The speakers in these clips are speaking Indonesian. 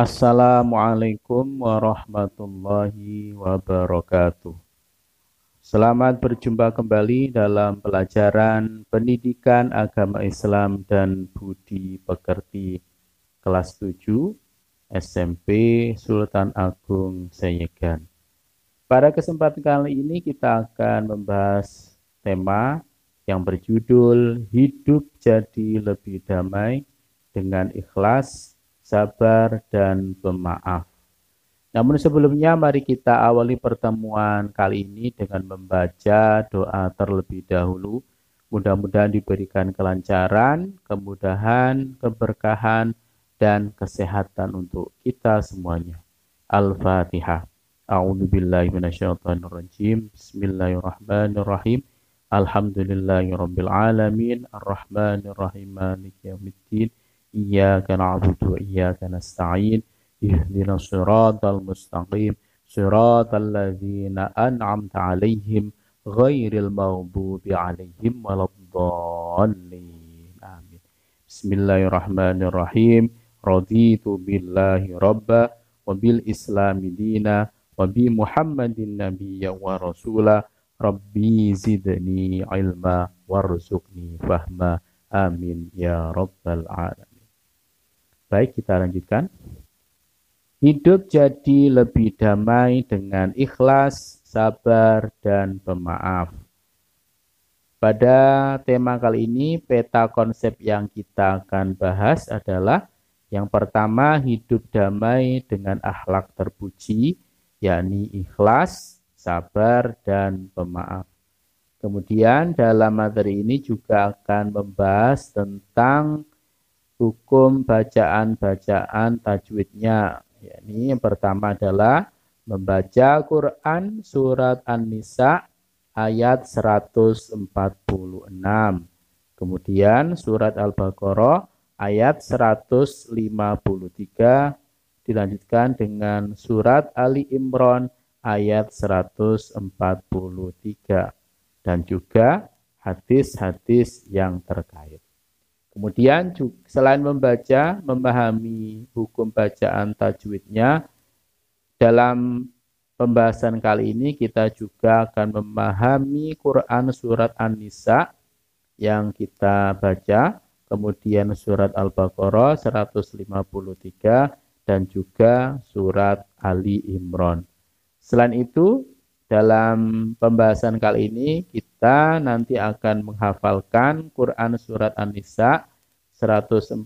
Assalamualaikum warahmatullahi wabarakatuh. Selamat berjumpa kembali dalam pelajaran Pendidikan Agama Islam dan Budi Pekerti kelas 7 SMP Sultan Agung Seyegan. Pada kesempatan kali ini kita akan membahas tema yang berjudul Hidup Jadi Lebih Damai dengan Ikhlas, Sabar, dan Pemaaf. Namun sebelumnya mari kita awali pertemuan kali ini dengan membaca doa terlebih dahulu. Mudah-mudahan diberikan kelancaran, kemudahan, keberkahan, dan kesehatan untuk kita semuanya. Al-Fatihah. A'udzu billahi minasyaitonir rajim. Bismillahirrahmanirrahim. Alhamdulillahirabbil alamin, arrahmanir rahim, maliki yaumiddin. Iyyaka na'budu wa iyyaka nasta'in. Ihdinas siratal mustaqim. Siratal ladzina an'amta 'alaihim ghairil maghdubi 'alaihim waladdallin. Amin. Bismillahirrahmanirrahim. Raditu billahi rabba wa bil islami dina wa bi Muhammadin nabiyya wa rasula. Rabbi zidni ilma warzuqni fahma. Amin ya rabbal alamin. Baik, kita lanjutkan. Hidup jadi lebih damai dengan ikhlas, sabar, dan pemaaf. Pada tema kali ini, peta konsep yang kita akan bahas adalah yang pertama, hidup damai dengan akhlak terpuji, yakni ikhlas, sabar, dan pemaaf. Kemudian dalam materi ini juga akan membahas tentang hukum bacaan-bacaan tajwidnya. Yakni yang pertama adalah membaca Quran surat An-Nisa ayat 146. Kemudian surat Al-Baqarah ayat 153 dilanjutkan dengan surat Ali Imran ayat 143 dan juga hadis-hadis yang terkait. Kemudian selain membaca, memahami hukum bacaan tajwidnya, dalam pembahasan kali ini kita juga akan memahami Quran surat An-Nisa yang kita baca, kemudian surat Al-Baqarah 153 dan juga surat Ali Imran. Selain itu, dalam pembahasan kali ini kita nanti akan menghafalkan Quran surat An-Nisa 146,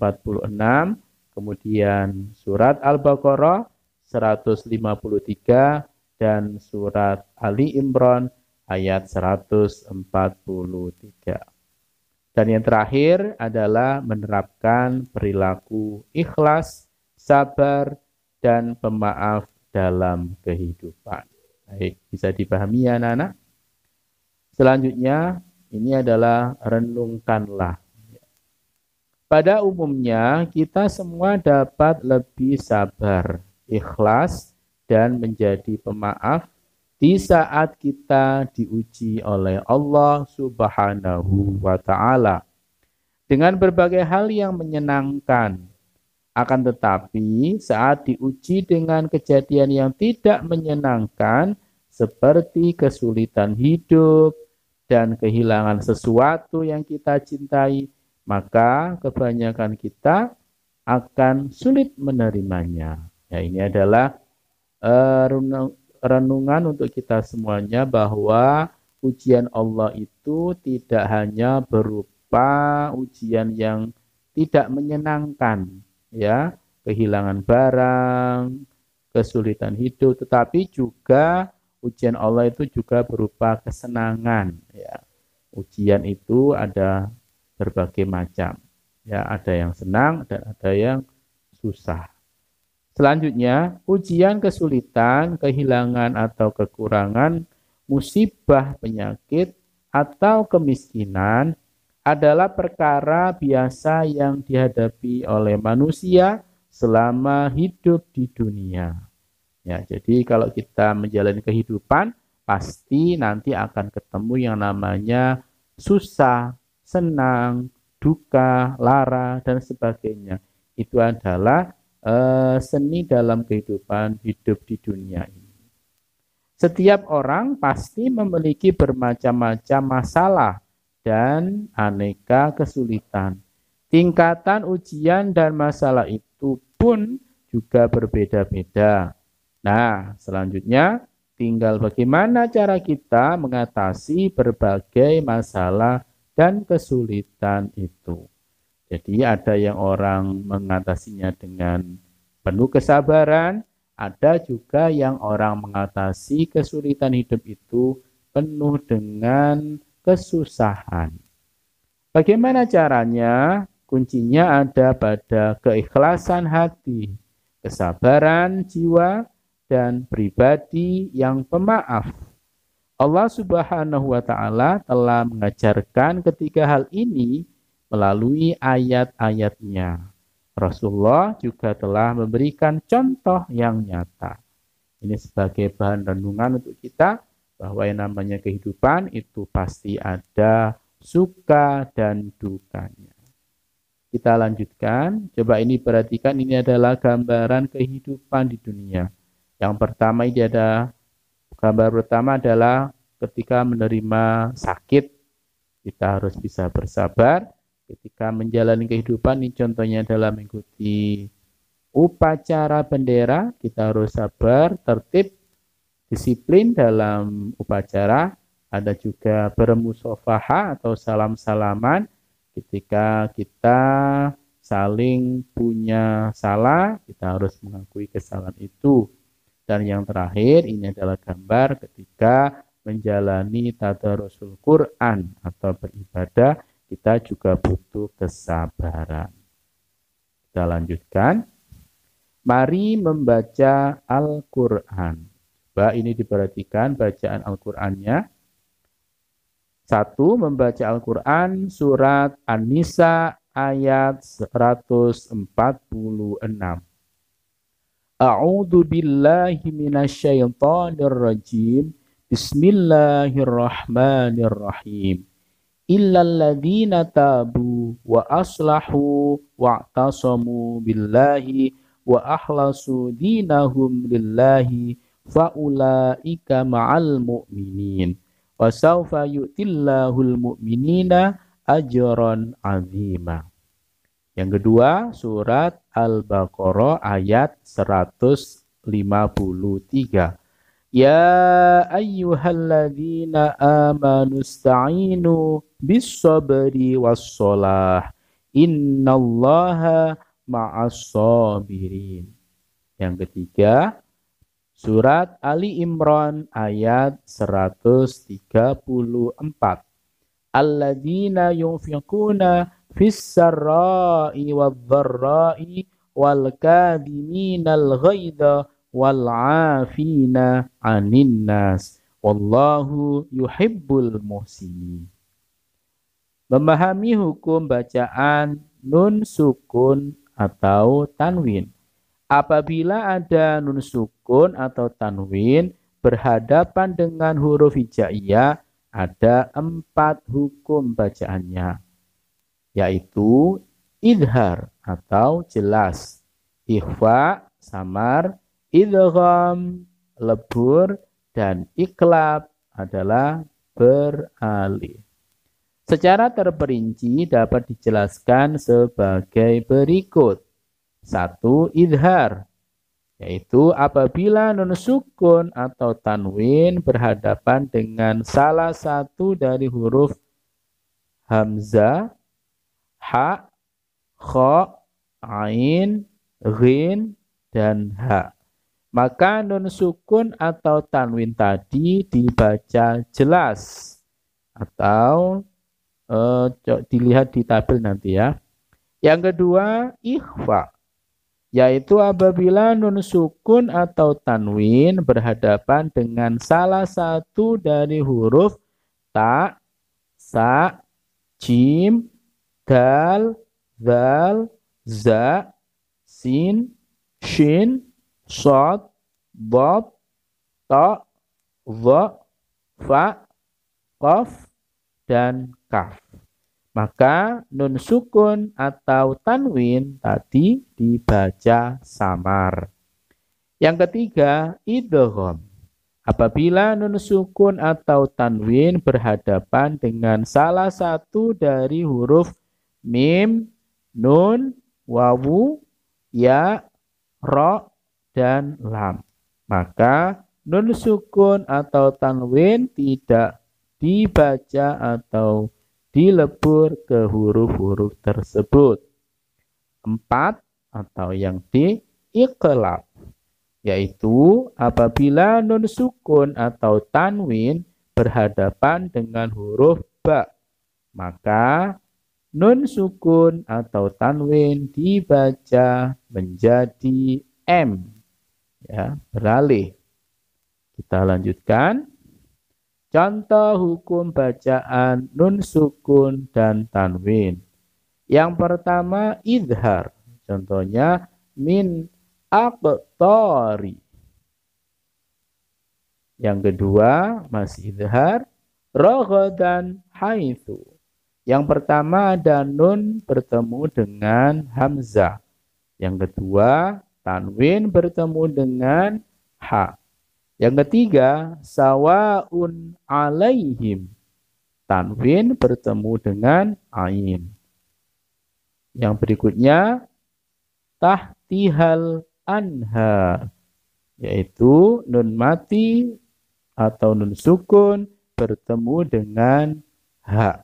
kemudian surat Al-Baqarah 153 dan surat Ali Imran ayat 143. Dan yang terakhir adalah menerapkan perilaku ikhlas, sabar, dan pemaaf dalam kehidupan. Baik, bisa dipahami ya anak-anak? Selanjutnya, ini adalah renungkanlah. Pada umumnya, kita semua dapat lebih sabar, ikhlas, dan menjadi pemaaf di saat kita diuji oleh Allah Subhanahu wa Ta'ala dengan berbagai hal yang menyenangkan. Akan tetapi saat diuji dengan kejadian yang tidak menyenangkan seperti kesulitan hidup dan kehilangan sesuatu yang kita cintai, maka kebanyakan kita akan sulit menerimanya. Ya, ini adalah renungan untuk kita semuanya bahwa ujian Allah itu tidak hanya berupa ujian yang tidak menyenangkan, ya, kehilangan barang, kesulitan hidup, tetapi juga ujian Allah itu juga berupa kesenangan, ya. Ujian itu ada berbagai macam, ya, ada yang senang dan ada yang susah. Selanjutnya, ujian kesulitan, kehilangan atau kekurangan, musibah, penyakit atau kemiskinan adalah perkara biasa yang dihadapi oleh manusia selama hidup di dunia. Ya, jadi kalau kita menjalani kehidupan, pasti nanti akan ketemu yang namanya susah, senang, duka, lara, dan sebagainya. Itu adalah seni dalam kehidupan hidup di dunia ini. Setiap orang pasti memiliki bermacam-macam masalah dan aneka kesulitan. Tingkatan ujian dan masalah itu pun juga berbeda-beda. Nah, selanjutnya tinggal bagaimana cara kita mengatasi berbagai masalah dan kesulitan itu. Jadi ada yang orang mengatasinya dengan penuh kesabaran, ada juga yang orang mengatasi kesulitan hidup itu penuh dengan kesusahan. Bagaimana caranya? Kuncinya ada pada keikhlasan hati, kesabaran jiwa, dan pribadi yang pemaaf. Allah Subhanahu wa Ta'ala telah mengajarkan ketiga hal ini melalui ayat-ayatnya. Rasulullah juga telah memberikan contoh yang nyata. Ini sebagai bahan renungan untuk kita bahwa yang namanya kehidupan itu pasti ada suka dan dukanya. Kita lanjutkan. Coba ini perhatikan, ini adalah gambaran kehidupan di dunia. Yang pertama ini ada gambar pertama adalah ketika menerima sakit, kita harus bisa bersabar. Ketika menjalani kehidupan, ini contohnya adalah mengikuti upacara bendera, kita harus sabar, tertib, disiplin dalam upacara. Ada juga bermusafahah atau salam-salaman ketika kita saling punya salah, kita harus mengakui kesalahan itu. Dan yang terakhir, ini adalah gambar ketika menjalani tadarusul Quran atau beribadah, kita juga butuh kesabaran. Kita lanjutkan. Mari membaca Al-Quran. Coba ini diperhatikan bacaan Al-Qurannya. 1. Membaca Al-Quran surat An-Nisa ayat 146. A'udzu billahi minasyaitonir rajim. Bismillahirrahmanirrahim. Illalladzina tabu wa aslahu wa'tasamu billahi wa akhlasu dinahum lillahi faulaika ma'al mu'minin wa sawfa yu'tillahul mu'minina ajran 'azima. Yang kedua, surat Al-Baqarah ayat 153. Ya ayyuhalladzina amanu ista'inu bis-sabri was-shalah. Innallaha ma'as-sabirin. Yang ketiga, surat Ali Imran ayat 134. Alladzina yunfiquna fis-sarra'i wadh-dharra'i wal kadhiminal ghaidha wal 'afina 'anil nas wallahu yuhibbul muhsinin. Memahami hukum bacaan nun sukun atau tanwin. Apabila ada nun sukun atau tanwin berhadapan dengan huruf hijaiyah, ada 4 hukum bacaannya, yaitu idhar atau jelas, ikhfa samar, idgham lebur, dan iklab adalah beralih. Secara terperinci dapat dijelaskan sebagai berikut. 1. Idhar, yaitu apabila nun sukun atau tanwin berhadapan dengan salah satu dari huruf hamzah, ha, kha, ain, ghin, dan ha. Maka nun sukun atau tanwin tadi dibaca jelas atau dilihat di tabel nanti ya. Yang kedua, ikhfa, yaitu apabila nun sukun atau tanwin berhadapan dengan salah satu dari huruf ta, sa, jim, dal, zal, za, sin, shin, shad, dad, ta, dha, fa, qaf, dan kaf. Maka nun sukun atau tanwin tadi dibaca samar. Yang ketiga, idgham. Apabila nun sukun atau tanwin berhadapan dengan salah satu dari huruf mim, nun, wawu, ya, ro, dan lam. Maka nun sukun atau tanwin tidak dibaca atau dilebur ke huruf-huruf tersebut. 4 atau yang diiqlab, yaitu apabila nun sukun atau tanwin berhadapan dengan huruf ba, maka nun sukun atau tanwin dibaca menjadi m, ya, beralih. Kita lanjutkan. Contoh hukum bacaan nun sukun dan tanwin. Yang pertama idhar. Contohnya min aqtari. Yang kedua masih idhar raghadan haitsu. Yang pertama ada nun bertemu dengan hamzah. Yang kedua tanwin bertemu dengan ha. Yang ketiga sawaun alaihim. Tanwin bertemu dengan ain. Yang berikutnya tahtihal anhar, yaitu nun mati atau nun sukun bertemu dengan ha.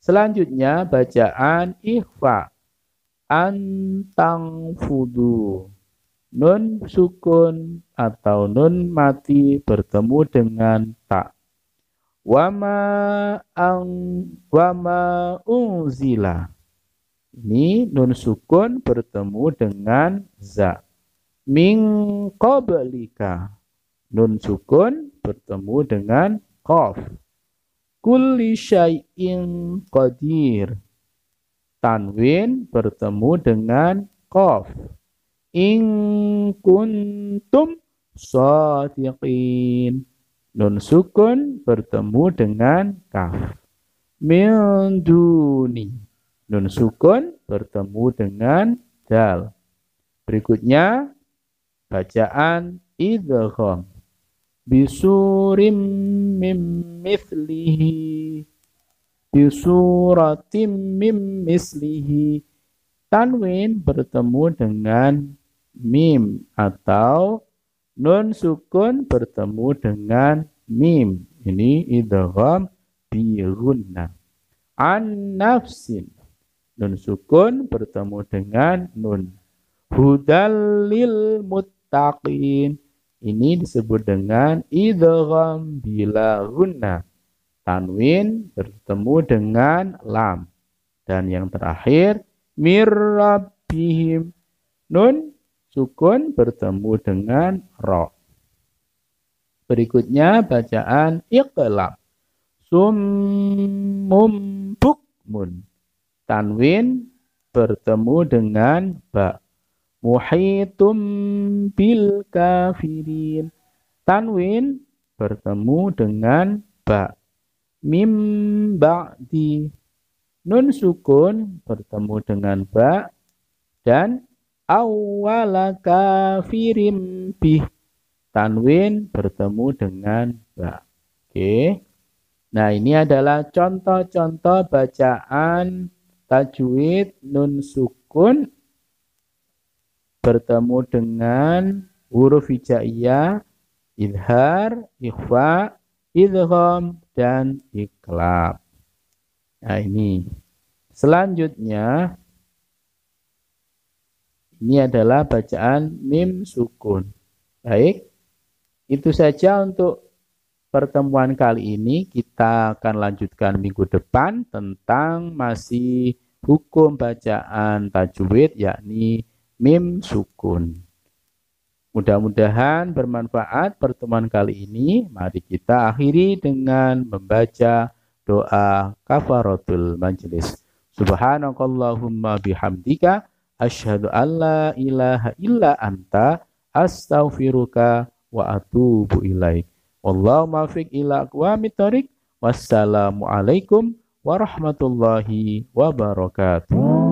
Selanjutnya bacaan ikhfa. Antang fudu. Nun sukun atau nun mati bertemu dengan ta. Wama unzila. Ini nun sukun bertemu dengan za. Min qablika. Nun sukun bertemu dengan qaf. Kulli syai'in qadir. Tanwin bertemu dengan qaf. In kuntum shadiqin. Nun sukun bertemu dengan kaf. Min duni. Nun sukun bertemu dengan dal. Berikutnya bacaan idgham. Bisurim mim mithlihi. Bisuratim mim mislihi. Tanwin bertemu dengan mim atau nun sukun bertemu dengan mim. Ini idgham bi gunnah. An nafsin. Nun sukun bertemu dengan nun. Hudal lil muttaqin. Ini disebut dengan idgham bila gunnah. Tanwin bertemu dengan lam. Dan yang terakhir mir rabbihim. Nun sukun bertemu dengan ro. Berikutnya bacaan iqlab. Summum bukmun. Tanwin bertemu dengan ba. Muhitum bil kafirin. Tanwin bertemu dengan ba. Mim ba'di. Nun sukun bertemu dengan ba. Dan awwala kafirim bih. Tanwin bertemu dengan ba. Oke. Nah, ini adalah contoh-contoh bacaan tajwid nun sukun bertemu dengan huruf hijaiyah, idhar, ikhfa, idgham, dan iqlab. Nah, ini. Selanjutnya ini adalah bacaan mim sukun. Baik, itu saja untuk pertemuan kali ini. Kita akan lanjutkan minggu depan tentang masih hukum bacaan tajwid, yakni mim sukun. Mudah-mudahan bermanfaat pertemuan kali ini. Mari kita akhiri dengan membaca doa kafaratul majlis. Subhanakallahumma bihamdika asyhadu an la ilaha illa anta astaghfiruka wa atubu ilaik. Wallahu muwaffiq ila aqwamit thoriq. Wassalamualaikum warahmatullahi wabarakatuh.